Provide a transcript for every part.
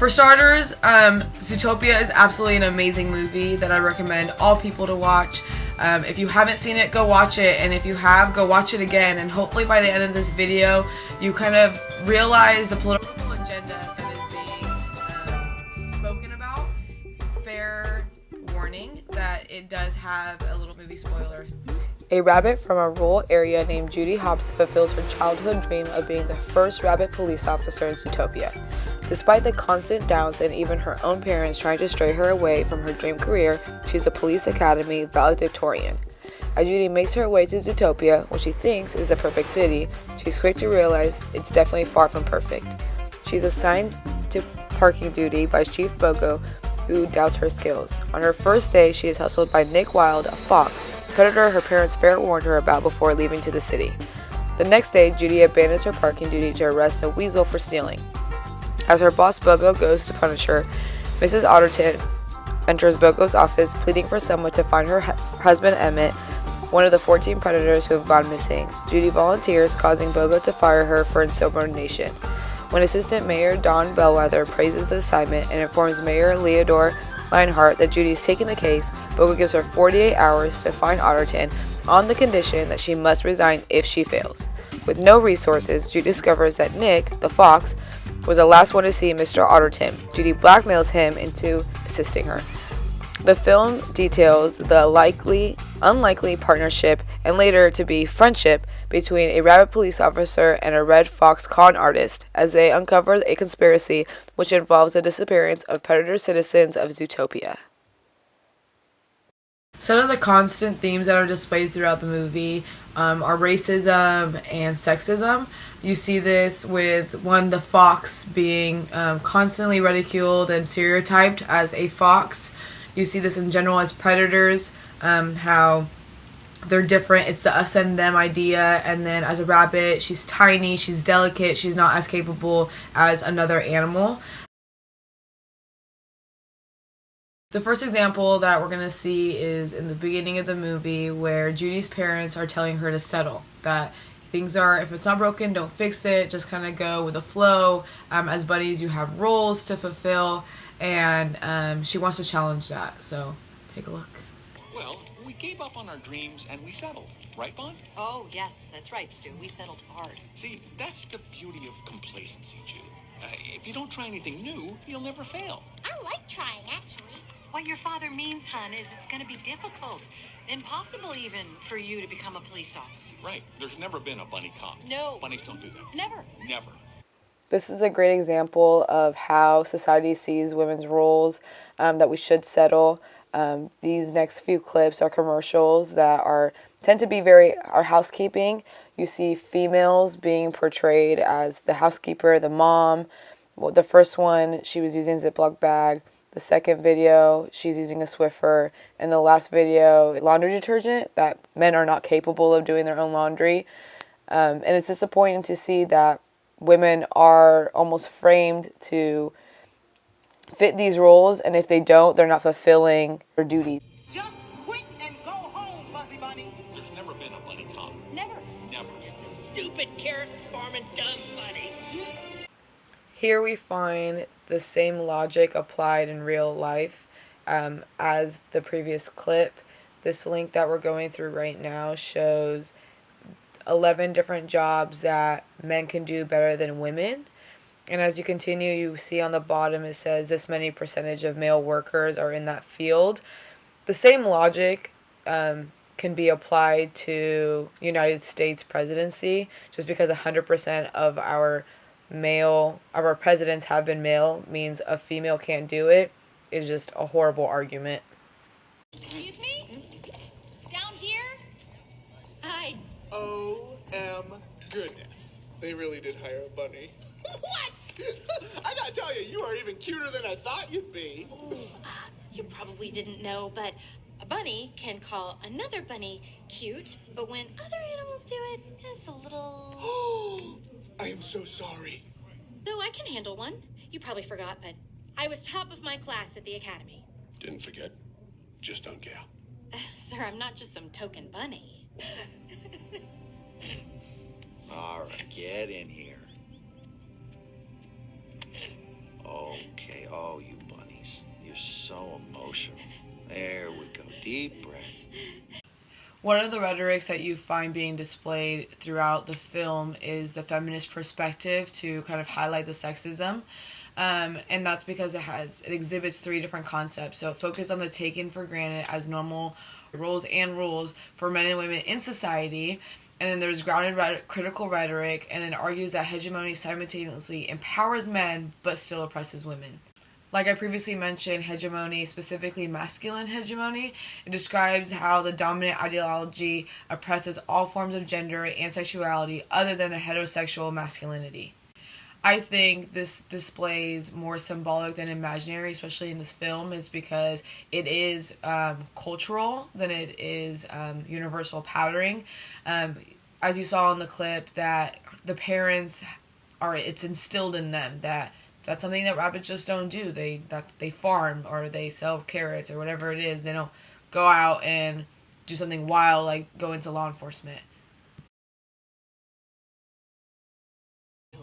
For starters, Zootopia is absolutely an amazing movie that I recommend all people to watch. If you haven't seen it, go watch it, and if you have, go watch it again, and hopefully by the end of this video, you kind of realize the political agenda that is being spoken about. Fair warning that it does have a little movie spoiler. A rabbit from a rural area named Judy Hopps fulfills her childhood dream of being the first rabbit police officer in Zootopia. Despite the constant doubts and even her own parents trying to stray her away from her dream career, she's a police academy valedictorian. As Judy makes her way to Zootopia, what she thinks is the perfect city, she's quick to realize it's definitely far from perfect. She's assigned to parking duty by Chief Bogo, who doubts her skills. On her first day, she is hustled by Nick Wilde, a fox, predator her parents fair warned her about before leaving to the city. The next day, Judy abandons her parking duty to arrest a weasel for stealing. As her boss Bogo goes to punish her, Mrs. Otterton enters Bogo's office pleading for someone to find her husband Emmett, one of the 14 predators who have gone missing. Judy volunteers, causing Bogo to fire her for insubordination. When Assistant Mayor Don Bellwether praises the assignment and informs Mayor Leodore Lionheart that Judy is taking the case, Bogo gives her 48 hours to find Otterton on the condition that she must resign if she fails. With no resources, Judy discovers that Nick, the fox, was the last one to see Mr. Otterton. Judy blackmails him into assisting her. The film details the unlikely partnership and later to be friendship between a rabbit police officer and a red fox con artist as they uncover a conspiracy which involves the disappearance of predator citizens of Zootopia. Some of the constant themes that are displayed throughout the movie are racism and sexism. You see this with the fox being constantly ridiculed and stereotyped as a fox. You see this in general as predators, how they're different. It's the us and them idea. And then as a rabbit, she's tiny, she's delicate, she's not as capable as another animal. The first example that we're going to see is in the beginning of the movie where Judy's parents are telling her to settle. That things are, if it's not broken, don't fix it. Just kind of go with the flow. As buddies, you have roles to fulfill. And she wants to challenge that. So take a look. Well, we gave up on our dreams and we settled. Right, Bon? Oh, yes, that's right, Stu. We settled hard. See, that's the beauty of complacency, Jude. If you don't try anything new, you'll never fail. I like trying, actually. What your father means, hon, is it's going to be difficult. Impossible even for you to become a police officer. Right. There's never been a bunny cop. No. Bunnies don't do that. Never. Never. This is a great example of how society sees women's roles, that we should settle. These next few clips are commercials that tend to be are housekeeping. You see females being portrayed as the housekeeper, the mom. Well, the first one, she was using a Ziploc bag. The second video, she's using a Swiffer. And the last video, laundry detergent, that men are not capable of doing their own laundry. And it's disappointing to see that women are almost framed to fit these roles, and if they don't, they're not fulfilling their duties. Just quit and go home, Fuzzy Bunny. There's never been a bunny cop. Never. Never. Just a stupid carrot farming dumb bunny. Here we find the same logic applied in real life as the previous clip. This link that we're going through right now shows 11 different jobs that men can do better than women. And as you continue, you see on the bottom it says this many percentage of male workers are in that field. The same logic can be applied to United States presidency. Just because 100% of our presidents have been male means a female can't do it is just a horrible argument. Excuse me? Down here? Hi. O.M. goodness. They really did hire a bunny. What? I gotta tell you, you are even cuter than I thought you'd be. Ooh, you probably didn't know, but a bunny can call another bunny cute, but when other animals do it, it's a little... I am so sorry. Though I can handle one. You probably forgot, but I was top of my class at the academy. Didn't forget. Just don't care. Sir, I'm not just some token bunny. All right, get in here. Okay. Oh, you bunnies. You're so emotional. There we go. Deep breath. One of the rhetorics that you find being displayed throughout the film is the feminist perspective to kind of highlight the sexism. And that's because it exhibits 3 different concepts. So it focuses on the taken for granted as normal roles and rules for men and women in society. And then there's grounded critical rhetoric, and then argues that hegemony simultaneously empowers men but still oppresses women. Like I previously mentioned, hegemony, specifically masculine hegemony, it describes how the dominant ideology oppresses all forms of gender and sexuality other than the heterosexual masculinity. I think this displays more symbolic than imaginary, especially in this film. It's because it is cultural than it is universal patterning. As you saw in the clip, that the parents it's instilled in them that that's something that rabbits just don't do. They farm, or they sell carrots, or whatever it is. They don't go out and do something wild like go into law enforcement.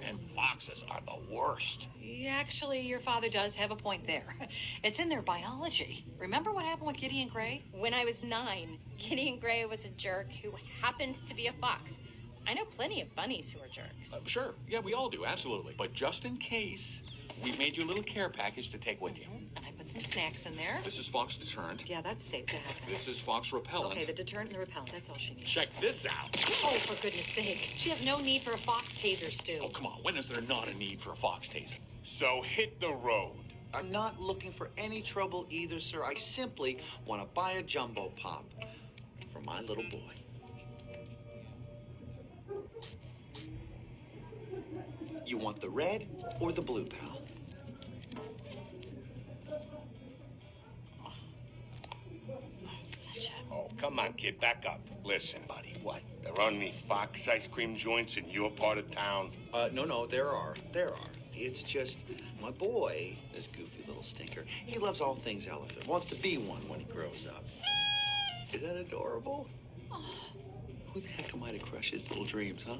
And foxes are the worst. Actually, your father does have a point there. It's in their biology. Remember what happened with Gideon Gray? When I was 9, Gideon Gray was a jerk who happened to be a fox. I know plenty of bunnies who are jerks. Sure. Yeah, we all do. Absolutely. But just in case, we made you a little care package to take with you. And I put some snacks in there. This is Fox Deterrent. Yeah, that's safe to have. This is Fox Repellent. Okay, the deterrent and the repellent. That's all she needs. Check this out. Oh, for goodness sake. She has no need for a fox taser, Stu. Oh, come on. When is there not a need for a fox taser? So hit the road. I'm not looking for any trouble either, sir. I simply want to buy a jumbo pop for my little boy. You want the red or the blue, pal? Oh, come on, kid, back up. Listen, buddy, what? There aren't any Fox ice cream joints in your part of town? No, there are. It's just, my boy, this goofy little stinker, he loves all things elephant, wants to be one when he grows up. Is that adorable? Who the heck am I to crush his little dreams, huh?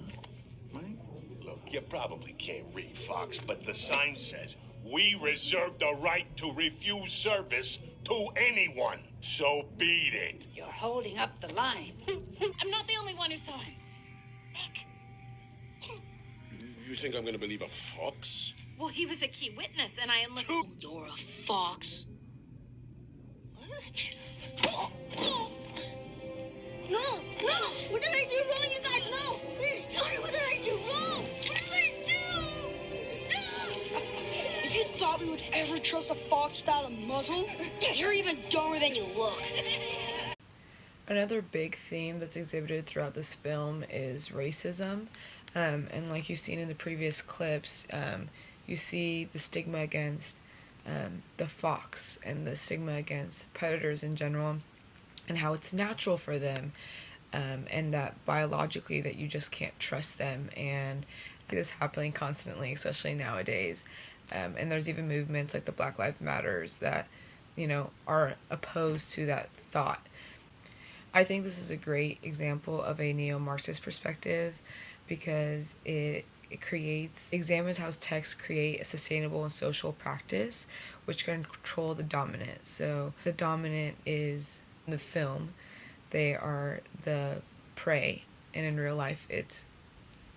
Right? Look, you probably can't read, Fox, but the sign says, we reserve the right to refuse service to anyone. So beat it. You're holding up the line. I'm not the only one who saw him. Nick. You think I'm gonna believe a fox? Well, he was a key witness, and I enlisted... You're a fox. What? No! What did I do wrong, you guys? No! Please tell me, what did I do wrong? What did I do? No! If you thought we would ever trust a fox without a muzzle, you're even dumber than you look. Another big theme that's exhibited throughout this film is racism. And like you've seen in the previous clips, you see the stigma against the fox and the stigma against predators in general, and how it's natural for them, and that biologically that you just can't trust them. And this happening constantly, especially nowadays. And there's even movements like the Black Lives Matters that, are opposed to that thought. I think this is a great example of a neo-Marxist perspective, because it examines how texts create a sustainable and social practice which can control the dominant. So the dominant is, in the film, they are the prey, and in real life it's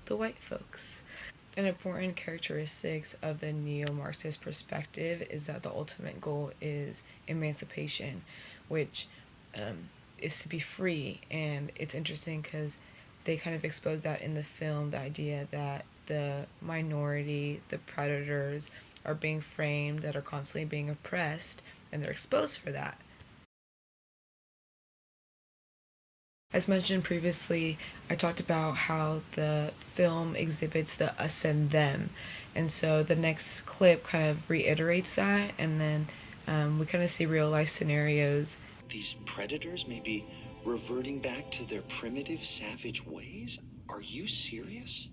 the white folks. An important characteristics of the neo-Marxist perspective is that the ultimate goal is emancipation, which is to be free. And it's interesting because they kind of expose that in the film, the idea that the minority, the predators, are being framed, that are constantly being oppressed, and they're exposed for that. As mentioned previously, I talked about how the film exhibits the us and them, and so the next clip kind of reiterates that, and then we kind of see real life scenarios. These predators may be reverting back to their primitive, savage ways? Are you serious?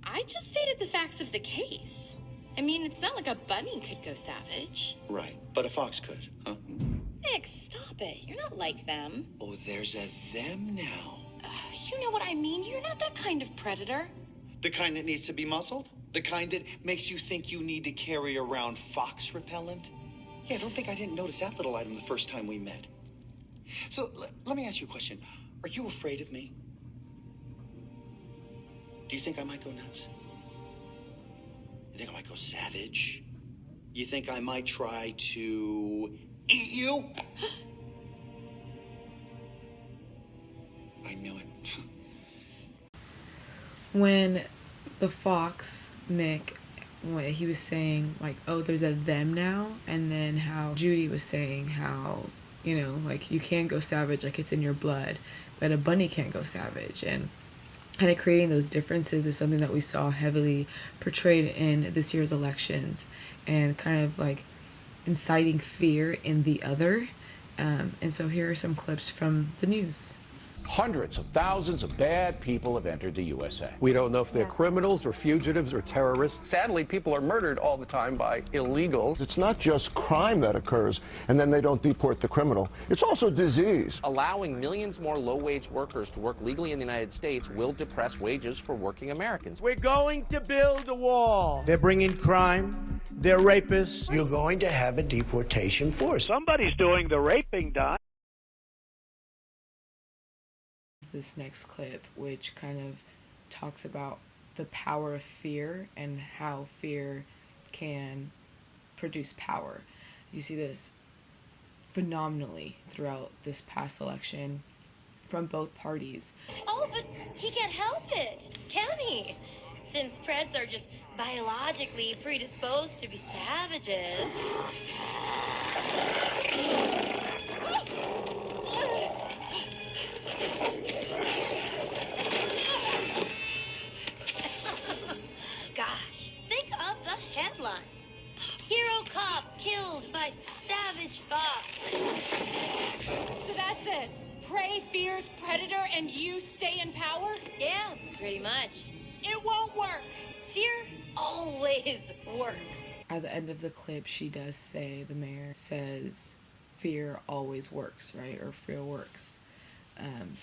I just stated the facts of the case. I mean, it's not like a bunny could go savage. Right, but a fox could, huh? Nick, stop it. You're not like them. Oh, there's a them now. You know what I mean. You're not that kind of predator. The kind that needs to be muscled? The kind that makes you think you need to carry around fox repellent? Yeah, don't think I didn't notice that little item the first time we met. So, let me ask you a question. Are you afraid of me? Do you think I might go nuts? You think I might go savage? You think I might try to eat you? I knew it. When the fox, Nick, when he was saying, like, oh, there's a them now, and then how Judy was saying how, you know, like, you can go savage, like, it's in your blood, but a bunny can't go savage, and kind of creating those differences is something that we saw heavily portrayed in this year's elections, and kind of, like, inciting fear in the other. And so here are some clips from the news. Hundreds of thousands of bad people have entered the USA. We don't know if they're criminals or fugitives or terrorists. Sadly, people are murdered all the time by illegals. It's not just crime that occurs and then they don't deport the criminal. It's also disease. Allowing millions more low-wage workers to work legally in the United States will depress wages for working Americans. We're going to build a wall. They're bringing crime. They're rapists. You're going to have a deportation force. Somebody's doing the raping, Don. This next clip, which kind of talks about the power of fear and how fear can produce power. You see this phenomenally throughout this past election from both parties. Oh, but he can't help it, can he? Since Preds are just biologically predisposed to be savages. Gosh, think of the headline. Hero cop killed by savage fox. So that's it. Prey fears predator and you stay in power? Yeah, pretty much. It won't work. Fear always works. At the end of the clip, she does say, the mayor says, fear always works, right? Or fear works.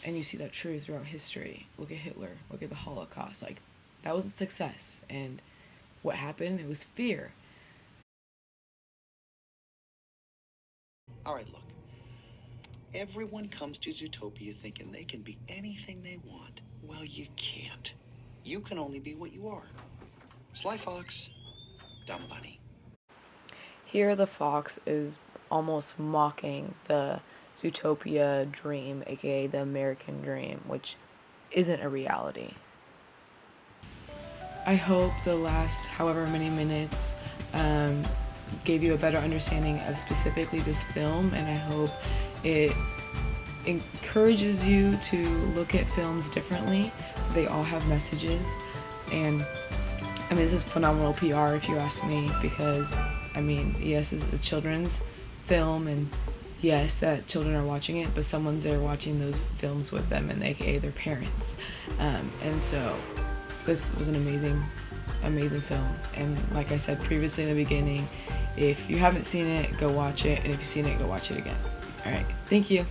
And you see that true throughout history. Look at Hitler. Look at the Holocaust. Like, that was a success. And what happened? It was fear. All right, look. Everyone comes to Zootopia thinking they can be anything they want. Well, you can't. You can only be what you are. Sly Fox, Dumb Bunny. Here the fox is almost mocking the Zootopia dream, aka the American dream, which isn't a reality. I hope the last however many minutes gave you a better understanding of specifically this film, and I hope it encourages you to look at films differently. They all have messages, and I mean, this is phenomenal PR if you ask me, because I mean, yes, this is a children's film, and yes, that children are watching it, but someone's there watching those films with them, and aka their parents. And so this was an amazing film. And like I said previously in the beginning, if you haven't seen it, go watch it, and if you've seen it, go watch it again. All right, thank you.